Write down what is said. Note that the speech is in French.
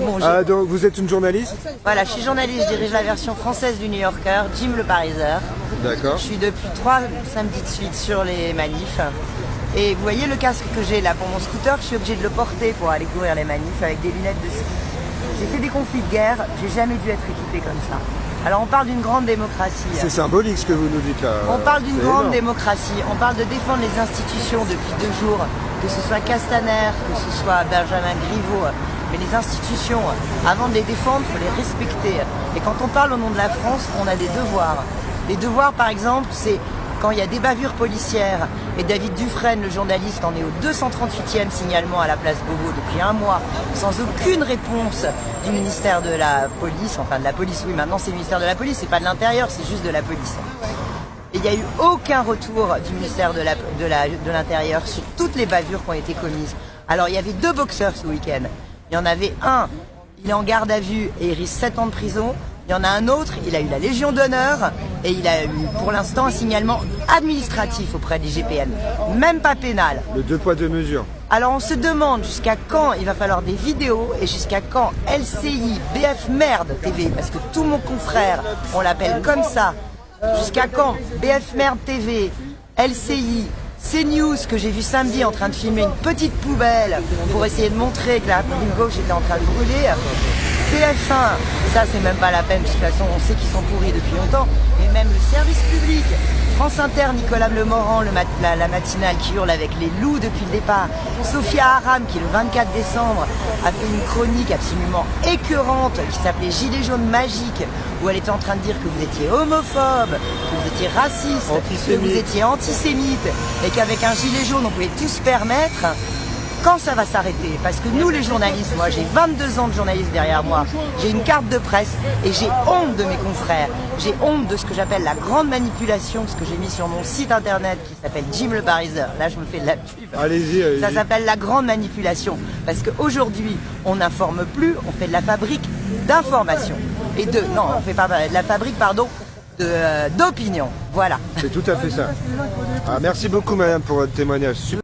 Bon, donc vous êtes une journaliste? voilà, je suis journaliste, je dirige la version française du New Yorker, Jim le Pariseur. D'accord. Je suis depuis 3 samedis de suite sur les manifs. Et vous voyez le casque que j'ai là pour mon scooter, je suis obligée de le porter pour aller couvrir les manifs avec des lunettes de ski. J'ai fait des conflits de guerre, j'ai jamais dû être équipée comme ça. Alors on parle d'une grande démocratie. C'est symbolique ce que vous nous dites là. On parle d'une grande énorme. démocratie, on parle de défendre les institutions depuis 2 jours, que ce soit Castaner, que ce soit Benjamin Griveaux. Mais les institutions, avant de les défendre, il faut les respecter. Et quand on parle au nom de la France, on a des devoirs. Les devoirs, par exemple, c'est quand il y a des bavures policières, et David Dufresne, le journaliste, en est au 238e signalement à la place Beauvau depuis 1 mois, sans aucune réponse du ministère de la Police, enfin de la police, oui, maintenant c'est le ministère de la Police, c'est pas de l'Intérieur, c'est juste de la police. Et il n'y a eu aucun retour du ministère de l'Intérieur sur toutes les bavures qui ont été commises. Alors il y avait 2 boxeurs ce week-end. Il y en avait un, il est en garde à vue et il risque 7 ans de prison. Il y en a un autre, il a eu la Légion d'honneur et il a eu pour l'instant un signalement administratif auprès des GPN, même pas pénal. Le 2 poids 2 mesures. Alors on se demande jusqu'à quand il va falloir des vidéos et jusqu'à quand LCI, BF Merde TV, parce que tout mon confrère, on l'appelle comme ça, jusqu'à quand BF Merde TV, LCI, CNews que j'ai vu samedi en train de filmer une petite poubelle pour essayer de montrer que la rive gauche était en train de brûler. TF1, ça c'est même pas la peine, de toute façon on sait qu'ils sont pourris depuis longtemps, mais même le service public, France Inter, Nicolas Lemorand, la matinale qui hurle avec les loups depuis le départ, Sophia Aram qui le 24 décembre a fait une chronique absolument écœurante qui s'appelait Gilets jaunes magiques, où elle était en train de dire que vous étiez homophobe, que vous étiez raciste, que vous étiez antisémite, et qu'avec un gilet jaune on pouvait tout se permettre. Quand ça va s'arrêter? Parce que nous les journalistes, moi j'ai 22 ans de journaliste derrière moi, j'ai une carte de presse et j'ai honte de mes confrères, j'ai honte de ce que j'appelle la grande manipulation, ce que j'ai mis sur mon site internet qui s'appelle Jim le Pariseur, là je me fais de la pub. Allez-y, allez-y. Ça s'appelle la grande manipulation, parce qu'aujourd'hui on n'informe plus, on fait de la fabrique d'information. Et on fait pas de la fabrique, pardon, d'opinion, voilà. C'est tout à fait ça. Ah, merci beaucoup madame pour votre témoignage. Super.